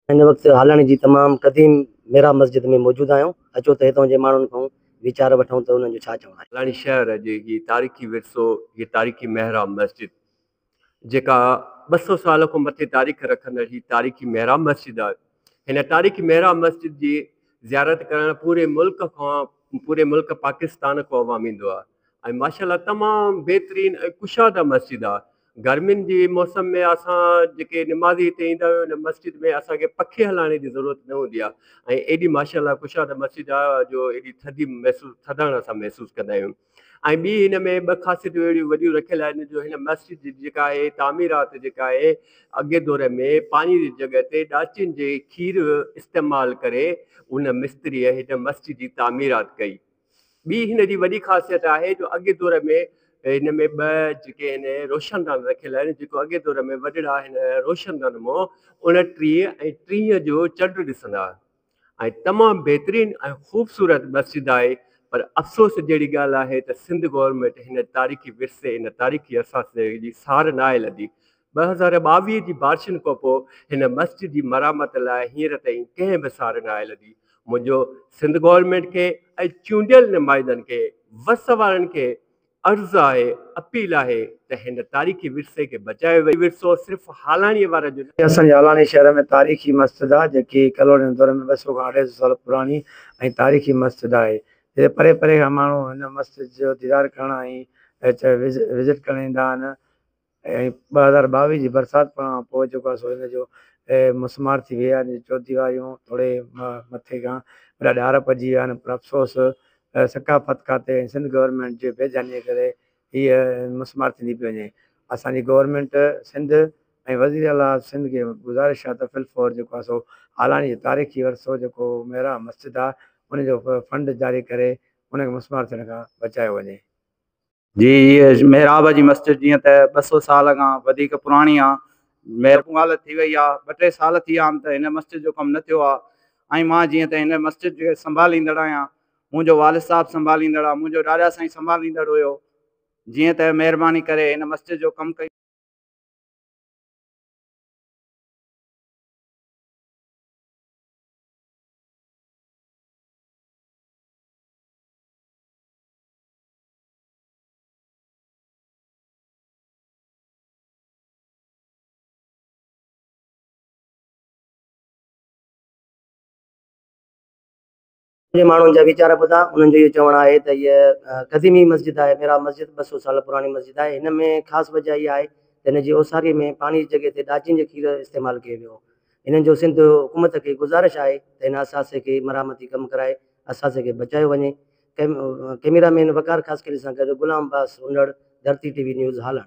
हिन वक़्तु हालाणी जी तमामु क़दीम मेरा मस्जिद में मौजूदु आहियूं। अचो त हितां जे माण्हुनि खां वीचार वठूं त उन्हनि जो छा चवणु आहे। हालाणी शहर जी ही तारीख़ी विरसो, ये तारीख़ी मेहराब मस्जिद जेका 200 साल खां मथे तारीख़ रखंदड़ ही तारीख़ी मेहराब मस्जिद आहे। हिन तारीख़ी मेहराब मस्जिद जी ज़ियारत करणु पूरे मुल्क पाकिस्तान खां अवाम ईंदो आहे। ऐं माशाल्लाह तमामु बहितरीनु ऐं कुशादा मस्जिद आहे। गर्मियुनि जी मौसम में असां जेके निमाज़ी हिते ईंदा आहियूं, हिन मस्जिद में असांखे पखे हलाइण जी ज़रूरत न हूंदी आहे। ऐं एॾी माशाल्लाह कुशादा मस्जिद आहे जो एॾी थधि असां महसूसु कंदा आहियूं। ऐं ॿी हिन में ॿ ख़ासियतूं अहिड़ियूं वॾियूं रखियल आहिनि जो हिन मस्जिद जी जेका आहे तामीरात जेका आहे अॻे दौर में पाणी जी जॻह ते ॾाचियुनि जे खीर इस्तेमालु करे उन मिस्त्रीअ हिन मस्जिद जी तामीरात कई। ॿी हिन जी वॾी ख़ासियत आहे जो अॻे दौर में हिन में ॿ जेके आहिनि रोशनदान रखियल आहिनि, जेको अॻे दौर में वॾड़ा हिन रोशनदान मां 29 ऐं 30 जो चंड ॾिसंदा। ऐं तमामु बहितरीनु ऐं ख़ूबसूरत मस्जिद आहे। पर अफ़सोस जहिड़ी ॻाल्हि आहे त सिंध गवर्नमेंट हिन तारीख़ी विरसे, हिन तारीख़ी असासे जी सार न आहे लधी। 2022 जी बारिशुनि खां पोइ हिन मस्जिद जी मरामत लाइ हींअर ताईं कंहिं बि सार न आहे लधी। मुंहिंजो सिंध गवर्नमेंट खे ऐं चूंडियल नुमाइंदनि खे, वस वारनि खे अर्ज़ु आहे, अपील आहे त हिन तारीख़ी विरसे खे बचायो वञे। विरसो सिर्फ़ु हालाणीअ वारनि जो असांजे हालाणी शहर में तारीख़ी मस्जिद आहे जेकी कलोनी दौर में 200 खां 250 साल पुराणी ऐं तारीख़ी मस्जिद आहे। हिते परे परे खां माण्हू हिन मस्जिद जो दीदार करण ऐं विज़िट करण ईंदा आहिनि। ऐं 2022 जी बरसाति पवण खां पोइ जेको आहे सो हिन जो मुसमार थी विया आहिनि। चौदीवारियूं थोरे मथे खां वॾा ॾार पइजी विया आहिनि। पर अफ़सोस सकाफ़त खाते ऐं सिंध गवर्नमेंट जे बेजानीअ करे हीअ मुसमार थींदी पई वञे। असांजी गवर्नमेंट सिंध ऐं वज़ीर आला सिंध खे गुज़ारिश आहे त फिलफोर जेको आहे सो हालाणी तारीख़ी वरिसो जेको मेहराब मस्जिद आहे उनजो फंड जारी करे उनखे मुसमार थियण खां बचायो वञे। जी, ये मेहराब जी मस्जिद जीअं त 200 साल खां वधीक पुराणी आहे। महिरबानी हालत थी वई आहे, 2-3 साल थी विया आहिनि त हिन मस्जिद जो कमु न थियो आहे। ऐं मां जीअं त हिन मस्जिद खे संभालींदड़ आहियां। मुंहिंजो वालिद साहबु संभालींदड़ आहे, मुंहिंजो ॾाॾा साईं संभालींदड़ हुयो। जीअं त महिरबानी करे हिन मस्जिद जो कमु कई। माण्हुनि जा वीचार ॿुधा, उन्हनि जो इहो चवणु आहे त हीअ क़दीमी मस्जिद आहे, मेरा मस्जिद 200 साल पुराणी मस्जिद आहे। हिन में ख़ासि वजह इहा आहे त हिन जी ओसारीअ में पाणी जी जॻह ते ॾाचियुनि जो खीर इस्तेमालु कयो वियो। हिननि जो सिंध हुकूमत खे गुज़ारिश आहे त हिन असासे खे मरामती कमु कराए असासे खे बचायो वञे। कैमरामैन वकार ख़ासकरी सां गॾु गुलाम अब्बास उनड़, धरती टीवी न्यूज़ हालाणी।